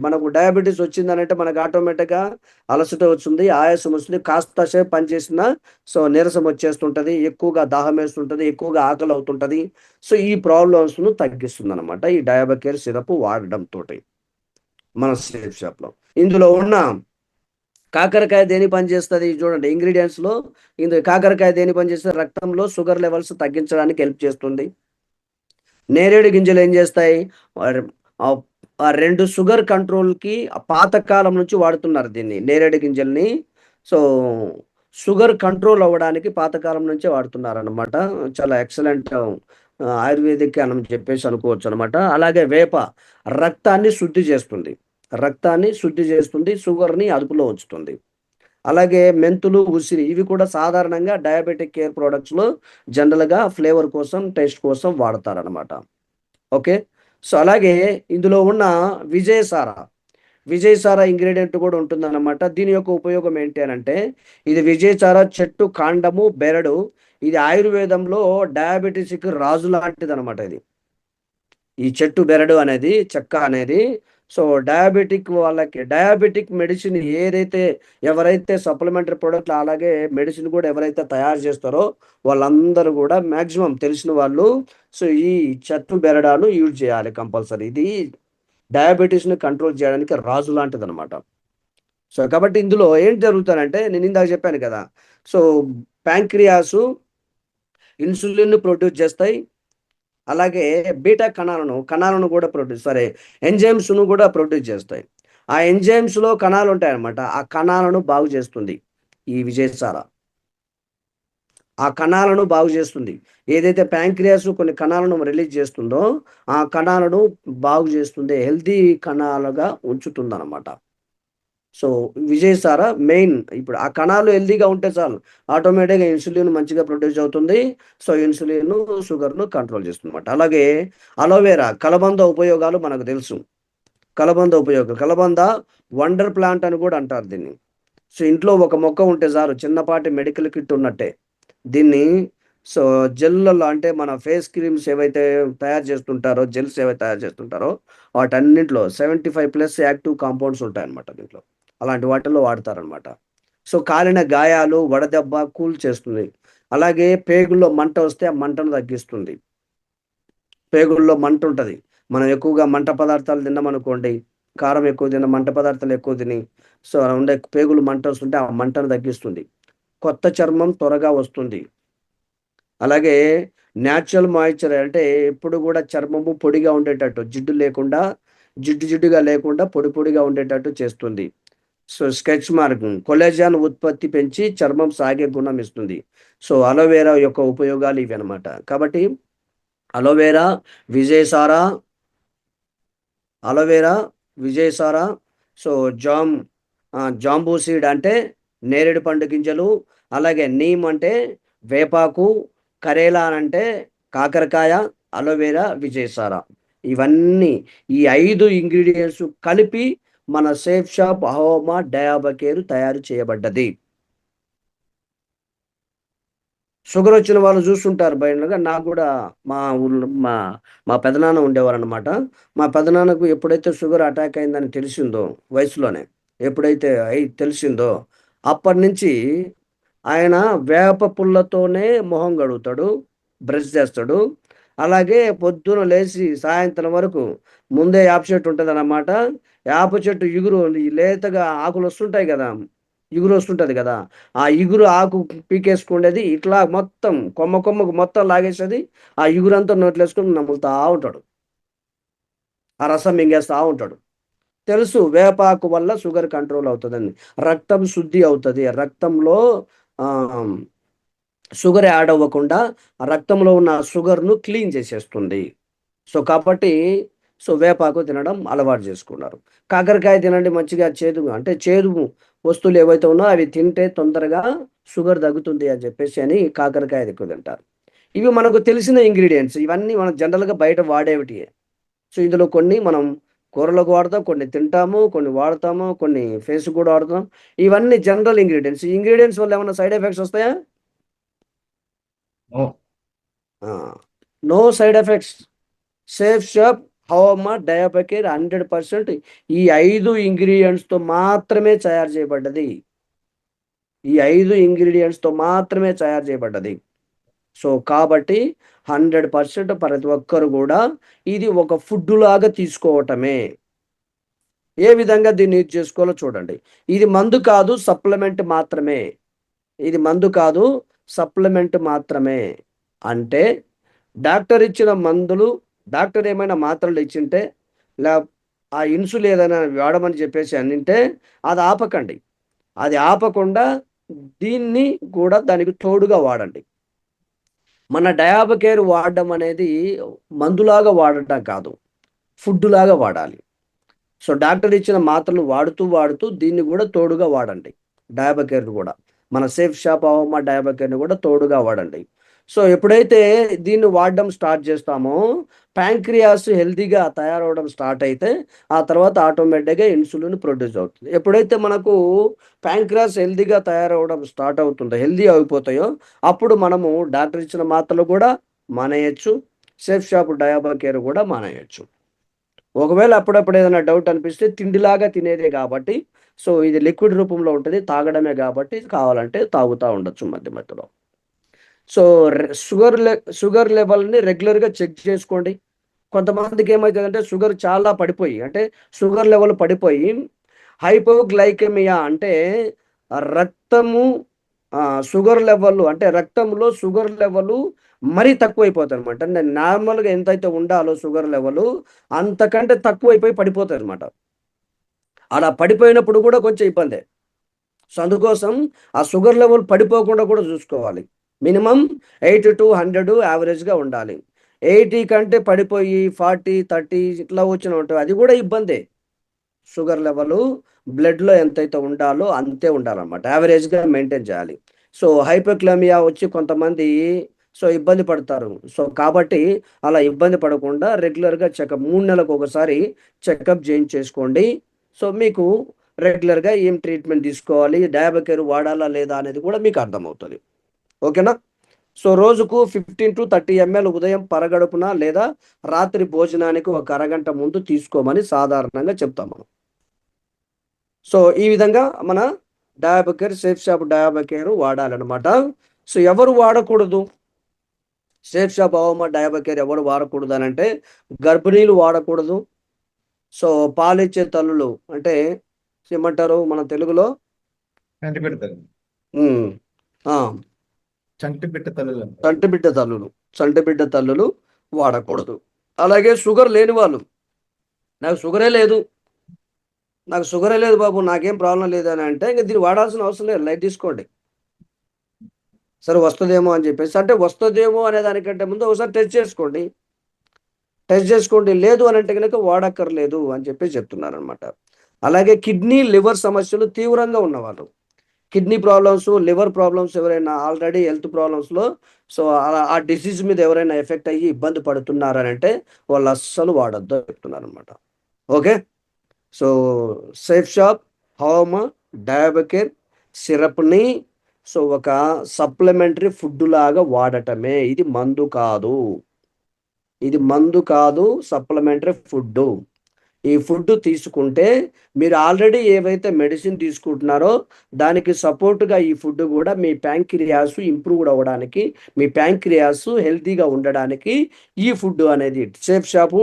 మనకు డయాబెటీస్ వచ్చిందనంటే మనకు ఆటోమేటిక్గా అలసట వస్తుంది, ఆయాసం వస్తుంది, కాస్త సేపు పనిచేసినా సో నీరసం వచ్చేస్తుంటుంది, ఎక్కువగా దాహం వేస్తుంటుంది, ఎక్కువగా ఆకలి అవుతుంటుంది. సో ఈ ప్రాబ్లమ్స్ను తగ్గిస్తుంది అనమాట ఈ డయాబకేర్ సిరప్ వాడడంతో మన సేఫ్ షాప్లో. ఇందులో ఉన్న కాకరకాయ దేని పనిచేస్తుంది చూడండి, ఇంగ్రీడియంట్స్లో కాకరకాయ దేని పనిచేస్తుంది, రక్తంలో షుగర్ లెవెల్స్ తగ్గించడానికి హెల్ప్ చేస్తుంది. నేరేడు గింజలు ఏం చేస్తాయి, ఆ 2 షుగర్ కంట్రోల్కి పాతకాలం నుంచి వాడుతున్నారు దీన్ని, నేరేడు గింజల్ని. సో షుగర్ కంట్రోల్ అవ్వడానికి పాతకాలం నుంచే వాడుతున్నారనమాట. చాలా ఎక్సలెంట్ ఆయుర్వేదిక్ అని చెప్పేసి అనుకోవచ్చు అనమాట. అలాగే వేప రక్తాన్ని శుద్ధి చేస్తుంది. రక్తాన్ని శుద్ధి చేస్తుంది. షుగర్‌ని అదుపులో ఉంచుతుంది. అలాగే మెంతులు, ఉసిరి ఇవి కూడా సాధారణంగా డయాబెటిక్ కేర్ ప్రొడక్ట్స్‌లో జనరల్‌గా ఫ్లేవర్ కోసం, టేస్ట్ కోసం వాడతారనమాట. ఓకే. సో, అలాగే ఇందులో ఉన్న విజయసార, విజయసార ఇంగ్రీడియెంట్ కూడా ఉంటుందన్నమాట. దీని యొక్క ఉపయోగం ఏంటి అనంటే, ఇది విజయసార చెట్టు కాండము, బెరడు. ఇది ఆయుర్వేదంలో డయాబెటిస్‌కి రాజు లాంటిదనమాట ఇది. ఈ చెట్టు బెరడు అనేది, చెక్క అనేది సో, డయాబెటిక్ వాళ్ళకి డయాబెటిక్ మెడిసిన్ ఎవరైతే సప్లిమెంటరీ ప్రొడక్ట్‌లు అలాగే మెడిసిన్ కూడా ఎవరైతే తయారు చేస్తారో వాళ్ళందరూ కూడా మాక్సిమం తెలిసిన వాళ్ళు సో, ఈ చెట్టు బెరడాను యూజ్ చేయాలి కంపల్సరీ. ఇది డయాబెటిస్‌ని కంట్రోల్ చేయడానికి రాజు లాంటిదనమాట. సో, కాబట్టి ఇందులో ఏం జరుగుతానంటే నేను ఇందాక చెప్పాను కదా! సో, ప్యాంక్రియాసు ఇన్సులిన్‌ని ప్రొడ్యూస్ చేస్తాయి. అలాగే బీటా కణాలను కూడా ఎంజైమ్స్‌ను కూడా ప్రొడ్యూస్ చేస్తాయి. ఆ ఎంజైమ్స్‌లో కణాలుంటాయన్నమాట. ఆ కణాలను బాగు చేస్తుంది ఈ విజయసార. ఆ కణాలను బాగు చేస్తుంది. ఏదైతే ప్యాంక్రియాస్ కొన్ని కణాలను రిలీజ్ చేస్తుందో, ఆ కణాలను బాగు చేస్తుంది. హెల్తీ కణాలుగా ఉంచుతుందన్నమాట. సో, విజయసార మెయిన్ ఇప్పుడు ఆ కణాలు హెల్తీగా ఉంటే చాలు. ఆటోమేటిక్‌గా ఇన్సులిన్ మంచిగా ప్రొడ్యూస్ అవుతుంది. సో, ఇన్సులిన్ షుగర్‌ను కంట్రోల్ చేస్తుందన్నమాట. అలాగే అలోవెరా, కలబంద ఉపయోగాలు మనకు తెలుసు. కలబంద వండర్ ప్లాంట్ అని కూడా అంటారు దీన్ని. సో, ఇంట్లో ఒక మొక్క ఉంటే చాలు చిన్నపాటి మెడికల్ కిట్ ఉన్నట్టే. దీన్ని సో, జెల్‌లలో అంటే మన ఫేస్ క్రీమ్స్ ఏవైతే తయారు చేస్తుంటారో, జెల్స్ ఏవైతే తయారు చేస్తుంటారో వాటన్నింటిలో 75+ యాక్టివ్ కాంపౌండ్స్ ఉంటాయన్నమాట దీంట్లో. అలాంటి వాటిల్లో వాడతారనమాట. సో, కాలిన గాయాలు, వడదెబ్బ కూల్ చేస్తుంది. అలాగే పేగుల్లో మంట వస్తే ఆ మంటను తగ్గిస్తుంది. పేగుల్లో మంటుంటది. మనం ఎక్కువగా మంట పదార్థాలు తిన్నామనుకోండి, కారం ఎక్కువ తిన్న, మంట పదార్థాలు ఎక్కువ తిని, సో, అలా ఉండే పేగులు మంటొస్తుంటే ఆ మంటను తగ్గిస్తుంది. కొత్త చర్మం త్వరగా వస్తుంది. అలాగే న్యాచురల్ మాయిశ్చర్ అంటే ఎప్పుడు కూడా చర్మము పొడిగా ఉండేటట్టు, జిడ్డుగా లేకుండా పొడి పొడిగా ఉండేటట్టు చేస్తుంది. సో, స్కెచ్ మార్కింగ్ కొలేజన్ ఉత్పత్తి పెంచి చర్మం సాగే గుణం ఇస్తుంది. సో, అలోవెరా యొక్క ఉపయోగాలు ఇవన్నమాట. కాబట్టి అలోవెరా, విజయసార అలోవెరా, విజయసార సో, జామ్ జాంబూ సీడ్ అంటే నేరేడు పండు గింజలు, అలాగే నీమ్ అంటే వేపాకు, కరేలా అంటే కాకరకాయ, అలోవెరా, విజయసార. ఇవన్నీ ఈ 5 ఇంగ్రీడియెంట్స్ కలిపి మన సేఫ్ షాప్ అహోమా డయాబకేర్ తయారు చేయబడ్డది. షుగర్ వచ్చిన వాళ్ళు చూస్తుంటారు బయటగా. నాకు కూడా మా ఊర్లో మా పెదనాన్న ఉండేవారనమాట. మా పెదనాన్నకు ఎప్పుడైతే షుగర్ అటాక్ అయిందని తెలిసిందో వయసులోనే, ఎప్పుడైతే తెలిసిందో అప్పటినుంచి ఆయన వేప పుల్లతోనే మొహం కడుగుతాడు, బ్రష్ చేస్తాడు. అలాగే పొద్దున లేచి సాయంత్రం వరకు ముందే యాప చెట్టు ఉంటదనమాట. యాప చెట్టు ఇగురు ఈ లేతగా ఆకులు వస్తుంటాయి కదా! ఇగురు వస్తుంటది కదా! ఆ ఇగురు ఆకు పీకేసుకునేది ఇట్లా మొత్తం కొమ్మకు మొత్తం లాగేసేది. ఆ ఇగురంతా నోట్లేసుకొని నములుతా ఉంటాడు. ఆ రసం మింగేస్తా ఉంటాడు. తెలుసు వేపాకు వల్ల షుగర్ కంట్రోల్ అవుతదని. రక్తం శుద్ధి అవుతది. రక్తంలో ఆహ్, షుగర్ యాడ్ అవ్వకుండా ఆ రక్తంలో ఉన్న షుగర్‌ను క్లీన్ చేసేస్తుంది. సో, కాబట్టి వేపాకు తినడం అలవాటు చేసుకున్నారు. కాకరకాయ తినండి మంచిగా చేదు వస్తువులు ఏవైతే ఉన్నాయో అవి తింటే తొందరగా షుగర్ తగ్గుతుంది అని చెప్పేసి కాకరకాయ ఎక్కువ తింటారు. ఇవి మనకు తెలిసిన ఇంగ్రీడియెంట్స్. ఇవన్నీ మనం జనరల్‌గా బయట వాడేవిటియే. సో, ఇందులో కొన్ని మనం కూరలకు వాడతాం, కొన్ని తింటాము, కొన్ని వాడతాము, కొన్ని ఫేస్‌కి కూడా వాడతాం. ఇవన్నీ జనరల్ ఇంగ్రీడియెంట్స్. ఈ ఇంగ్రీడియెంట్స్ వల్ల ఏమన్నా సైడ్ ఎఫెక్ట్స్ వస్తాయా? ఓహ్! ఆ! No side effects. Safe shop హోమా డయాబకేర్ 100% ఈ 5 ఇంగ్రీడియెంట్స్‌తో మాత్రమే తయారు చేయబడ్డది. ఈ 5 ఇంగ్రీడియెంట్స్‌తో మాత్రమే తయారు చేయబడ్డది. సో, కాబట్టి 100% ప్రతి ఒక్కరు గూడా ఇది ఒక ఫుడ్డులాగా తీసుకోవటమే. ఏ విధంగా దీన్ని యూజ్ చేసుకోవాలో చూడండి. ఇది మందు కాదు, సప్లిమెంట్ మాత్రమే. ఇది మందు కాదు, సప్లిమెంట్ మాత్రమే. అంటే డాక్టర్ ఇచ్చిన మందులు, డాక్టర్ ఏమైనా మాత్రలు ఇచ్చింటే, లా ఆ ఇన్సులిన్ ఏదైనా వాడమని చెప్పేసి అన్నింటే అది ఆపకండి. అది ఆపకుండా దీన్ని కూడా దానికి తోడుగా వాడండి. మన డయాబకేర్ వాడడం అనేది మందులాగా వాడటం కాదు, ఫుడ్ లాగా వాడాలి. సో డాక్టర్ ఇచ్చిన మాత్రలు వాడుతూ వాడుతూ దీన్ని కూడా తోడుగా వాడండి. డయాబకేర్ని కూడా మన సేఫ్ షాప్ అవమా డయాబకేర్ని కూడా తోడుగా వాడండి. సో ఎప్పుడైతే దీన్ని వాడడం స్టార్ట్ చేస్తామో ప్యాంక్రియాస్ హెల్తీగా తయారవడం స్టార్ట్ అయితే ఆ తర్వాత ఆటోమేటిక్గా ఇన్సులిన్ ప్రొడ్యూస్ అవుతుంది. ఎప్పుడైతే మనకు ప్యాంక్రియాస్ హెల్తీగా తయారవడం స్టార్ట్ అవుతుందో, హెల్తీ అయిపోతాయో, అప్పుడు మనము డాక్టర్ ఇచ్చిన మాత్రలు కూడా మానేయచ్చు, సేఫ్ షాప్ డయాబకేర్ కూడా మానేయచ్చు. ఒకవేళ అప్పుడప్పుడు ఏదైనా డౌట్ అనిపిస్తే తిండిలాగా తినేదే కాబట్టి, సో ఇది లిక్విడ్ రూపంలో ఉంటుంది, తాగడమే కాబట్టి కావాలంటే తాగుతూ ఉండొచ్చు మధ్య మధ్యలో. సో షుగర్ లెవెల్ని రెగ్యులర్గా చెక్ చేసుకోండి. కొంతమందికి ఏమవుతుందంటే షుగర్ చాలా పడిపోయి, అంటే షుగర్ లెవెల్ పడిపోయి హైపోగ్లైకెమియా అంటే రక్తము షుగర్ లెవెల్, అంటే రక్తంలో షుగర్ లెవెల్ మరీ తక్కువైపోతుంది అనమాట. అంటే నార్మల్గా ఎంతైతే ఉండాలో షుగర్ లెవెల్ అంతకంటే తక్కువైపోయి పడిపోతుంది అనమాట. అలా పడిపోయినప్పుడు కూడా కొంచెం ఇబ్బందే. సో అందుకోసం ఆ షుగర్ లెవెల్ పడిపోకుండా కూడా చూసుకోవాలి. మినిమం 80 to 100 యావరేజ్గా ఉండాలి. 80 కంటే పడిపోయి 40, 30 ఇట్లా వచ్చిన ఉంటుంది, అది కూడా ఇబ్బందే. షుగర్ లెవెల్ బ్లడ్లో ఎంతైతే ఉండాలో అంతే ఉండాలన్నమాట, యావరేజ్గా మెయింటైన్ చేయాలి. సో హైపోక్లమియా వచ్చి కొంతమంది సో ఇబ్బంది పడతారు. సో కాబట్టి అలా ఇబ్బంది పడకుండా రెగ్యులర్గా చెకప్ 3 నెలలకు ఒకసారి చెకప్ చేయించేసుకోండి. సో మీకు రెగ్యులర్గా ఏం ట్రీట్మెంట్ తీసుకోవాలి, డయాబకేర్ వాడాలా లేదా అనేది కూడా మీకు అర్థమవుతుంది. ఓకేనా? సో రోజుకు 15 to 30 ml ఉదయం పరగడుపున లేదా రాత్రి భోజనానికి ఒక అరగంట ముందు తీసుకోమని సాధారణంగా చెప్తాం మనం. సో ఈ విధంగా మన డయాబకేర్, సేఫ్ షాప్ డయాబకేర్ వాడాలన్నమాట. సో ఎవరు వాడకూడదు సేఫ్ షాప్ అవమా డయాబకేర్, ఎవరు వాడకూడదు అని అంటే గర్భిణీలు వాడకూడదు. సో పాలిచ్చే తల్లులు, అంటే ఏమంటారు మన తెలుగులో, చంటి బిడ్డ తల్లి ఉమ్, ఆ, చంటి బిడ్డ తల్లులు అంటారు. చంటి బిడ్డ తల్లులు వాడకూడదు. అలాగే షుగర్ లేని వాళ్ళు, నాకు షుగరే లేదు, బాబు, నాకేం ప్రాబ్లం లేదు అని అంటే ఇంకా దీన్ని వాడాల్సిన అవసరం లేదు, లైట్ తీసుకోండి. సరే వస్తుందేమో అని చెప్పేసి, అంటే వస్తుందేమో అనే దానికంటే ముందు ఒకసారి టెస్ట్ చేసుకోండి. లేదు అని అంటే కనుక వాడక్కర్లేదు అని చెప్పేసి చెప్తున్నారు అనమాట. అలాగే కిడ్నీ, లివర్ సమస్యలు తీవ్రంగా ఉన్నవాళ్ళు, కిడ్నీ ప్రాబ్లమ్స్, లివర్ ప్రాబ్లమ్స్, ఎవరైనా ఆల్రెడీ హెల్త్ ప్రాబ్లమ్స్లో సో ఆ డిసీజ్ మీద ఎవరైనా ఎఫెక్ట్ అయ్యి ఇబ్బంది పడుతున్నారని అంటే వాళ్ళు అస్సలు వాడొద్దు చెప్తున్నారు అనమాట. Okay. So safe shop home Diabacare సిరప్ని సో ఒక సప్లిమెంటరీ ఫుడ్ లాగా వాడటమే, ఇది మందు కాదు, సప్లిమెంటరీ ఫుడ్. ఈ ఫుడ్ తీసుకుంటే మీరు ఆల్రెడీ ఏవైతే మెడిసిన్ తీసుకుంటున్నారో దానికి సపోర్ట్గా ఈ ఫుడ్ కూడా మీ ప్యాంక్రియాస్ ఇంప్రూవ్ అవ్వడానికి, మీ ప్యాంక్రియాస్ హెల్తీగా ఉండడానికి ఈ ఫుడ్ అనేది, సేఫ్ షాపు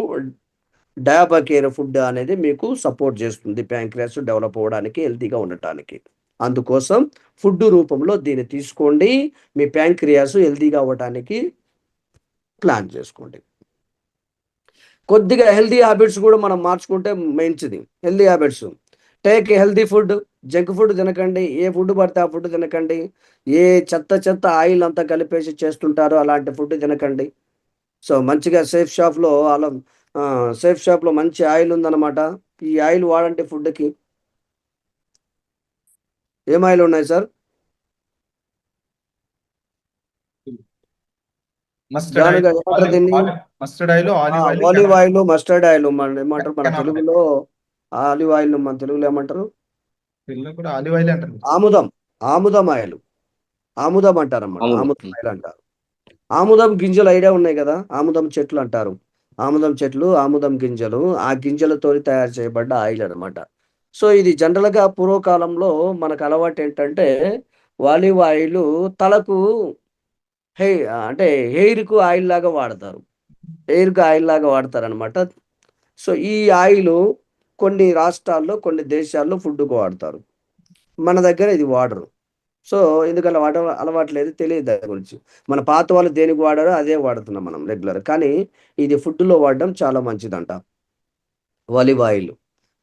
డయాబకేర్ ఫుడ్ అనేది మీకు సపోర్ట్ చేస్తుంది ప్యాంక్రియాస్ డెవలప్ అవ్వడానికి, హెల్తీగా ఉండటానికి. అందుకోసం ఫుడ్ రూపంలో దీన్ని తీసుకోండి, మీ ప్యాంక్రియాస్ హెల్తీగా అవ్వడానికి ప్లాన్ చేసుకోండి. కొద్దిగా హెల్తీ హ్యాబిట్స్ కూడా మనం మార్చుకుంటే మంచిది. Healthy habits, take healthy food, junk food తినకండి, ఏ ఫుడ్ పడితే ఆ ఫుడ్ తినకండి, ఏ చెత్త ఆయిల్ అంతా కలిపేసి చేస్తుంటారో అలాంటి ఫుడ్ తినకండి. సో మంచిగా సేఫ్ షాప్లో మంచి ఆయిల్ ఉందన్నమాట, ఈ ఆయిల్ వాడండి ఫుడ్కి. ఏం ఆయిల్ ఉన్నాయి సార్? మస్టర్డ్ ఆయిల్, ఏమంటారు దీన్ని? Mustard oil, olive oil, olive oil, mustard oil ఏమంటారు మన కెనాల్ ఆయిల్. తెలుగులో? ఆలివ్ ఆయిల్ మన తెలుగులో ఏమంటారు? పిల్లలు కూడా ఆలివ్ ఆయిల్ అంటారు. ఆముదం ఆయిల్, ఆముదం అంటారన్నమాట, ఆముదం. ఆముదం ఆయిల్ అంటారు. ఆముదం గింజలు ఐడియా ఉన్నాయి కదా, ఆముదం చెట్లు అంటారు. ఆముదం చెట్లు, ఆముదం గింజలు, ఆ గింజలతో తయారు చేయబడ్డ ఆయిల్ అనమాట. సో ఇది జనరల్గా పూర్వకాలంలో మనకు అలవాటు ఏంటంటే ఆలివ్ ఆయిల్ తలకు అంటే హెయిర్కు ఆయిల్ లాగా వాడతారు, అనమాట. సో ఈ ఆయిల్ కొన్ని రాష్ట్రాల్లో, కొన్ని దేశాల్లో ఫుడ్కు వాడతారు, మన దగ్గర ఇది వాడరు. సో ఎందుకలా అలవాట్లేదు, తెలియదు దాని గురించి. మన పాత వాళ్ళు దేనికి వాడారో అదే వాడుతున్నాం మనం రెగ్యులర్. కానీ ఇది ఫుడ్లో వాడడం చాలా మంచిదంట, ఆలివ్ ఆయిల్.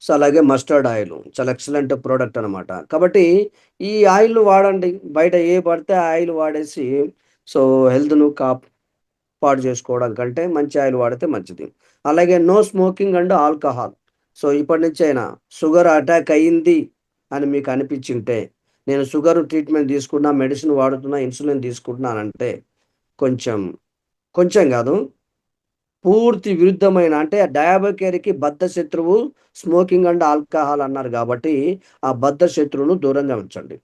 సో అలాగే మస్టర్డ్ ఆయిల్ చాలా ఎక్సలెంట్ ప్రోడక్ట్ అనమాట. కాబట్టి ఈ ఆయిల్ వాడండి. బయట ఏ పడితే ఆ ఆయిల్ వాడేసి సో హెల్త్‌ను పాడు చేసుకోవడం కంటే మంచి ఆయిల్ వాడితే మంచిది. అలాగే no smoking and alcohol. So ఇప్పటి నుంచైనా షుగర్ అటాక్ అయింది అని మీకు అనిపించింటే, నేను షుగర్ ట్రీట్మెంట్ తీసుకున్నా, మెడిసిన్ వాడుతున్నా, ఇన్సులిన్ తీసుకుంటున్నానంటే కొంచెం, కొంచెం కాదు పూర్తి విరుద్ధమైన అంటే డయాబెటిక్‌కి బద్ధ శత్రువు స్మోకింగ్ అండ్ ఆల్కహాల్ అన్నారు కాబట్టి, ఆ బద్ధ శత్రువును దూరంగా ఉంచండి.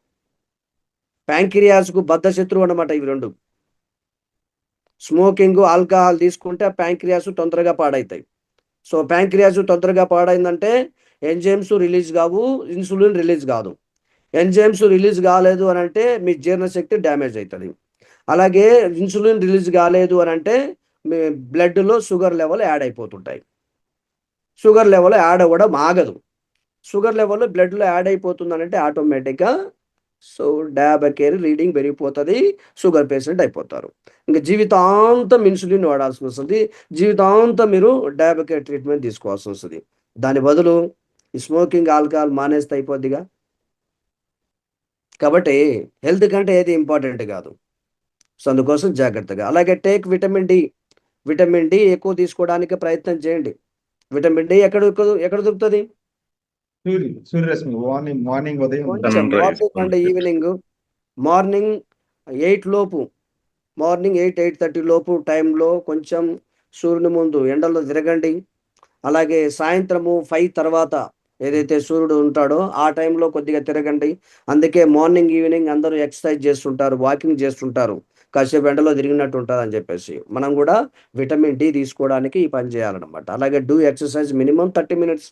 ప్యాంక్రియాస్‌కు బద్ధ శత్రువు అన్నమాట ఇవి 2. స్మోకింగ్, ఆల్కహాల్ తీసుకుంటే ప్యాంక్రియాస్ తొందరగా పాడైతాయి. సో ప్యాంక్రియాస్ తొందరగా పాడైందంటే ఎంజైమ్స్ రిలీజ్ కావు, ఇన్సులిన్ రిలీజ్ కాదు. ఎంజైమ్స్ రిలీజ్ కాలేదు అనంటే మీ జీర్ణశక్తి డ్యామేజ్ అవుతుంది. అలాగే ఇన్సులిన్ రిలీజ్ కాలేదు అనంటే మీ బ్లడ్‌లో షుగర్ లెవెల్ యాడ్ అయిపోతుంటాయి. షుగర్ లెవెల్ యాడ్ అవ్వడం ఆగదు. షుగర్ లెవెల్ బ్లడ్‌లో యాడ్ అయిపోతుందనంటే ఆటోమేటిక్‌గా సో డయాబెటిక్ రీడింగ్ పెరిగిపోతది. షుగర్ పేషెంట్ అయిపోతారు. ఇంక జీవితాంతం ఇన్సులిన్ వాడాల్సొస్తది. జీవితాంతం మీరు డయాబెటిక్ ట్రీట్మెంట్ తీసుకోవాల్సొస్తది. దాని బదులు ఈ స్మోకింగ్, ఆల్కహాల్ మానేస్తే అయిపోద్దిగా. కాబట్టి హెల్త్ కంటే ఏది ఇంపార్టెంట్ కాదు. సో అందుకోసం జాగ్రత్తగా. అలాగే take vitamin D. Vitamin D ఎక్కువ తీసుకోవడానికి ప్రయత్నం చేయండి. విటమిన్ డి ఎక్కడ దొరుకుతది? సూర్యరశ్మి మార్నింగ్ ఉదయం కొంచెం sunrise. Morning and evening. Morning 8 లోపు, మార్నింగ్ 8, 8:30 లోపు టైంలో కొంచెం సూర్యుని ముందు ఎండలో తిరగండి. అలాగే సాయంత్రము 5 తర్వాత ఏదైతే సూర్యుడు ఉంటాడో ఆ టైంలో కొద్దిగా తిరగండి. అందుకే మార్నింగ్, ఈవినింగ్ అందరూ ఎక్సర్సైజ్ చేస్తుంటారు, వాకింగ్ చేస్తుంటారు. కాసేపు ఎండలో తిరిగినట్టు ఉంటదని చెప్పేసి. మనం కూడా విటమిన్ డి తీసుకోవడానికి ఈ పని చేయాలనమాట. అలాగే డూ ఎక్సర్సైజ్ మినిమమ్ 30 మినిట్స్.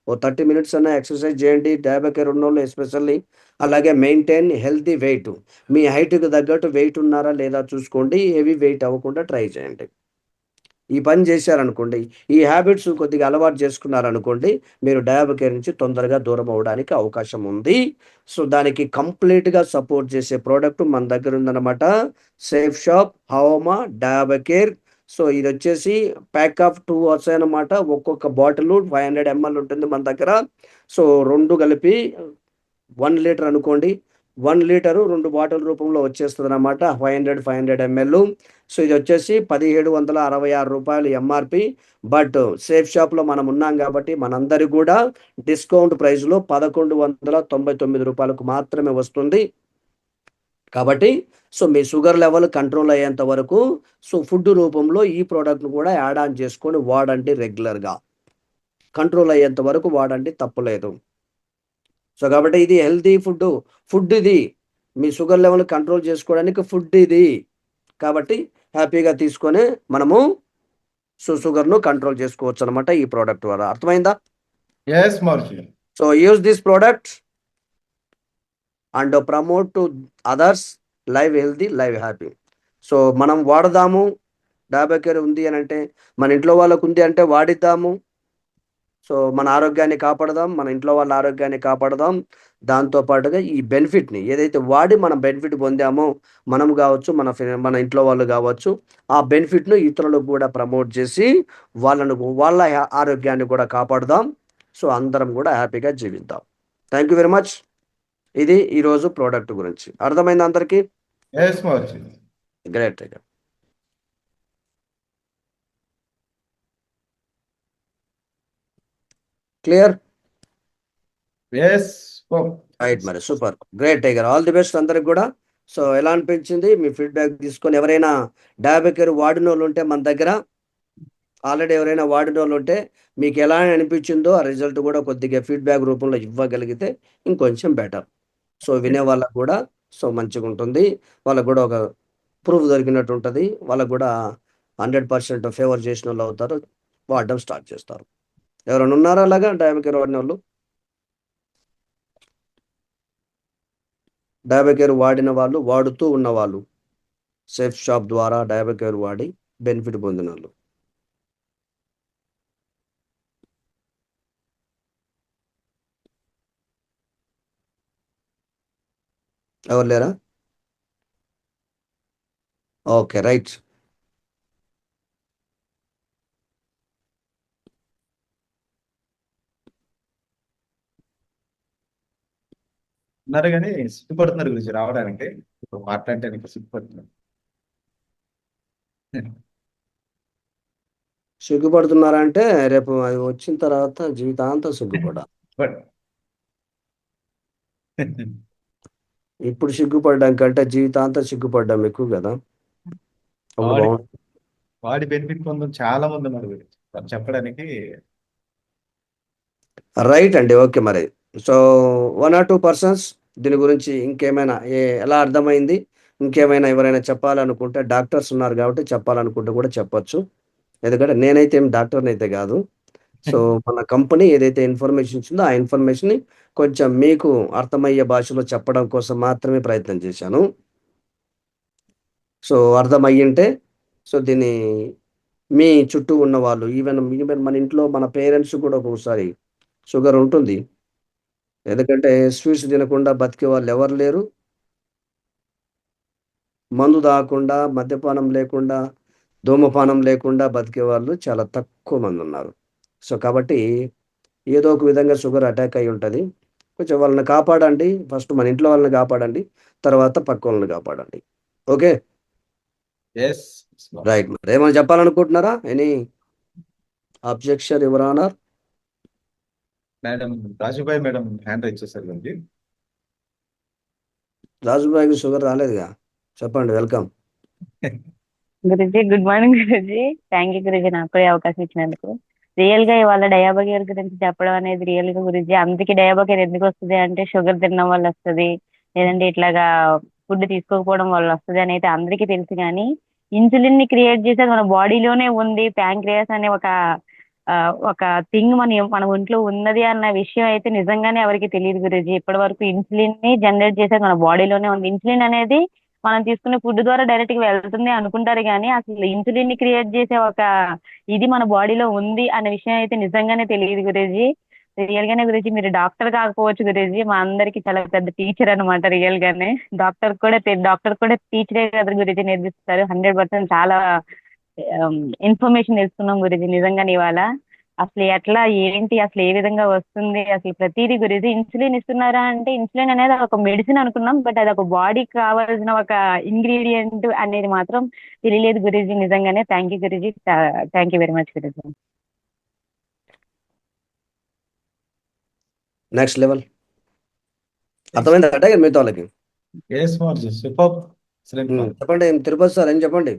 ఓ 30 మినిట్స్ అన్నా ఎక్సర్సైజ్ చేయండి. డయాబెటిక్ ఉన్నోళ్ళు ఎస్పెషల్లీ. అలాగే మెయింటైన్ హెల్తీ వెయిట్. మీ హైట్‌కి తగ్గట్టు వెయిట్ ఉన్నారా లేదా చూసుకోండి. హెవీ వెయిట్ అవ్వకుండా ట్రై చేయండి. ఈ పని చేశారనుకోండి, ఈ హ్యాబిట్స్ కొద్దిగా అలవాటు చేసుకున్నారనుకోండి, మీరు డయాబెటిక్ నుంచి తొందరగా దూరం అవ్వడానికి అవకాశం ఉంది. సో, దానికి కంప్లీట్‌గా సపోర్ట్ చేసే ప్రోడక్ట్ మన దగ్గర ఉందన్నమాట. సేఫ్ షాప్, హవమా, డయాబెకేర్. సో, ఇదొచ్చేసి ప్యాక్ ఆఫ్ 2 వస్తాయన్నమాట. ఒక్కొక్క బాటిలు 500 ఎంఎల్ ఉంటుంది మన దగ్గర. సో, 2 కలిపి 1 లీటర్ అనుకోండి. 1 లీటరు 2 బాటిల్ రూపంలో వచ్చేస్తదనమాట. 500 ఎంఎల్. సో, ఇదొచ్చేసి రూ. 1766 ఎంఆర్‌పి. బట్ సేఫ్ షాప్‌లో మనం ఉన్నాం గాబట్టి మనందరికి గూడా డిస్కౌంట్ ప్రైస్‌లో రూ. 1199 మాత్రమే వస్తుంది. కాబట్టి సో, మీ షుగర్ లెవెల్ కంట్రోల్ అయ్యేంత వరకు సో, ఫుడ్ రూపంలో ఈ ప్రొడక్ట్‌ని కూడా యాడ్ ఆన్ చేసుకొని వాడండి రెగ్యులర్‌గా. కంట్రోల్ అయ్యేంత వరకు వాడండి తప్పులేదు. సో, కాబట్టి ఇది హెల్తీ ఫుడ్డు. ఫుడ్ ఇది. మీ షుగర్ లెవెల్ కంట్రోల్ చేసుకోవడానికి ఫుడ్ ఇది. కాబట్టి హ్యాపీగా తీసుకొని మనము షుగర్‌ను కంట్రోల్ చేసుకోవచ్చనమాట ఈ ప్రొడక్ట్ ద్వారా. అర్థమైందా? Yes Maharshi. So, use this product and promote to others. Live healthy, live happy. So, మనం వాడదాము. డయాబెటిక్ ఉంది అనంటే, మన ఇంట్లో వాళ్ళకుంది అంటే వాడిద్దాము. సో, మన ఆరోగ్యాన్ని కాపాడదాం. మన ఇంట్లో వాళ్ళ ఆరోగ్యాన్ని కాపాడదాం. దాంతో పాటుగా ఈ బెనిఫిట్‌ని ఏదైతే వాడి మనం బెనిఫిట్ పొందామో, మనం గావచ్చు, మన ఇంట్లో వాళ్ళు గావచ్చు, ఆ బెనిఫిట్‌ను ఇతరులకు గూడా ప్రమోట్ చేసి, వాళ్ళ ఆరోగ్యాన్ని కూడా కాపాడుదాం. సో, అందరం గూడా హ్యాపీగా జీవిద్దాం. Thank you very much. ఇది ఈరోజు ప్రొడక్ట్ గురించి. అర్థమైందా అందరికి? Yes Maharshi. Great. Clear? Yes. Right మరి. Super. Great tiger. All the best అందరికి గూడా. సో, ఎలా అనిపించింది? మీ ఫీడ్‌బ్యాక్ తీసుకొని ఎవరైనా డయాబెటిక్ వాడినోళ్ళుంటే మన దగ్గర ఆల్రెడీ ఎవరైనా వాడినోళ్ళుంటే మీకెలా అనిపించిందో ఆ రిజల్ట్ గూడా కొద్దిగా ఫీడ్‌బ్యాక్ రూపంలో ఇవ్వగలిగితే ఇంకొంచెం బెటర్. సో, వినే వాళ్ళకి గూడా సో, మంచిగుంటుంది. వాళ్ళకి గూడా ఒక ప్రూఫ్ దొరికినట్టు ఉంటది. వాళ్ళకి గూడా 100% ఫేవర్ చేసినోళ్ళవుతారు. వాడడం స్టార్ట్ చేస్తారు. ఎవరైనా ఉన్నారా అలాగా డయాబెటిక్ వాడినోళ్ళు? డయాబెటిక్ వాడిన వాళ్ళు, వాడుతూ ఉన్నవాళ్ళు. సేఫ్ షాప్ ద్వారా డయాబెటిక్ వాడి బెనిఫిట్ పొందినోళ్ళు. ఎవరు లేరా? ఓకే. రైట్. ఉన్నారు కానీ సిగ్గుపడుతున్నారు గురించి రావడానికి. ఇప్పుడు మాట్లాడటానికి సిగ్గుపడుతున్నారు. సిగ్గుపడుతున్నారా అంటే రేపు అది వచ్చిన తర్వాత జీవితాంతం సిగ్గుపడాలి. బట్ ఇప్పుడు సిగ్గుపడడం కంటే జీవితాంతం సిగ్గుపడడం ఎక్కువ కదా. అప్పుడు వాడి బాగుంటుంది. వాడి బెనిఫిట్ పొందడం చాలా మంది ఉన్నారు గురించి వాళ్ళు చెప్పడానికి. రైట్ అండి. ఓకే మరి. సో 1 ఆర్ 2 పర్సన్స్ దీని గురించి ఇంకేమైనా ఎలా అర్థమైంది? ఇంకేమైనా ఎవరైనా చెప్పాలనుకుంటే డాక్టర్స్ ఉన్నారు కాబట్టి చెప్పాలనుకుంటే కూడా చెప్పొచ్చు. ఎందుకంటే నేనైతే ఏం డాక్టర్‌నైతే గాదు. సో మన కంపెనీ ఏదైతే ఇన్ఫర్మేషన్ ఇచ్చిందో ఆ ఇన్ఫర్మేషన్‌ని కొంచెం మీకు అర్థమయ్యే భాషలో చెప్పడం కోసం మాత్రమే ప్రయత్నం చేశాను. సో అర్థమయ్యుంటే సో దీన్ని మీ చుట్టూ ఉన్నవాళ్ళు ఈవెన్ మన ఇంట్లో మన పేరెంట్స్ కూడా ఒక్కొక్కసారి షుగర్ ఉంటుంది. ఎందుకంటే స్వీట్స్ తినకుండా బతికే వాళ్ళెవరు లేరు. మందు తాగకుండా, మద్యపానం లేకుండా, ధూమపానం లేకుండా బతికేవాళ్ళు చాలా తక్కువ మందున్నారు. సో కాబట్టి ఏదో ఒక విధంగా షుగర్ అటాక్ అయ్యి ఉంటది. కొంచెం వాళ్ళని కాపాడండి. ఫస్ట్ మన ఇంట్లో వాళ్ళని కాపాడండి. తర్వాత పక్కోళ్ళని కాపాడండి. ఓకే. Yes right. మరేమైనా చెప్పాలనుకుంటున్నారా? Any objection your honour? Madam Rajubhai madam hand raise చేశారు అండి. రాజుబాయికి షుగర్ రాలేదుగా. చెప్పండి. Welcome. Guruji good morning Guruji. Thank you Guruji నాకు కూడా ఈ అవకాశం ఇచ్చినందుకు. రియల్ గా ఇవాళ డయాబగేర్ గురించి చెప్పడం అనేది రియల్ గా గురుజీ అందుకే డయాబగేర్ ఎందుకు వస్తుంది అంటే షుగర్ తినడం వల్ల వస్తుంది, లేదంటే ఇట్లాగా ఫుడ్ తీసుకోకపోవడం వల్ల వస్తుంది అని అయితే అందరికీ తెలుసు. కానీ ఇన్సులిన్ ని క్రియేట్ చేసేది మన బాడీలోనే ఉంది. ప్యాంక్రియాస్ అనే ఒక థింగ్ మన ఒంట్లో ఉన్నది అన్న విషయం అయితే నిజంగానే ఎవరికి తెలియదు గురుజీ. ఇప్పటి వరకు ఇన్సులిన్ ని జనరేట్ చేసేది మన బాడీలోనే ఉంది. ఇన్సులిన్ అనేది మనం తీసుకునే ఫుడ్ ద్వారా డైరెక్ట్ గా వెళ్తుంది అనుకుంటారు కానీ అసలు ఇన్సులిన్ ని క్రియేట్ చేసే ఒక ఇది మన బాడీలో ఉంది అనే విషయం అయితే నిజంగానే తెలియదు గురూజీ. రియల్ గానే గురూజీ మీరు డాక్టర్ కాకపోవచ్చు గురూజీ, మా అందరికి చాలా పెద్ద టీచర్ అనమాట. రియల్ గానే డాక్టర్ కూడా టీచరే కదా గురూజీ నేర్పిస్తారు. 100% చాలా ఇన్ఫర్మేషన్ తెలుసుకున్నాం గురూజీ నిజంగానే ఇవాళ. అసలు ఎట్లా ఏంటి అసలు ఏ విధంగా వస్తుంది అసలు ప్రతిదీ గురించి. ఇన్సులిన్ ఇస్తున్నారా అంటే ఇన్సులిన్ అనేది ఒక మెడిసిన్ అనుకున్నాం, బట్ అది ఒక బాడీకి కావాల్సిన ఒక ఇంగ్రీడియంట్ అనేది మాత్రం తెలియలేదు గురూజీ. నిజంగానే thank you Guruji. Thank you very much Guruji. Next level. అర్థమైందా అంటే మిగతా వాళ్ళకి? ఎస్ మార్చి సూపర్. ఎక్సలెంట్ మార్చి. చెప్పండి. తిరుపతి సార్ ఏం చెప్పండి.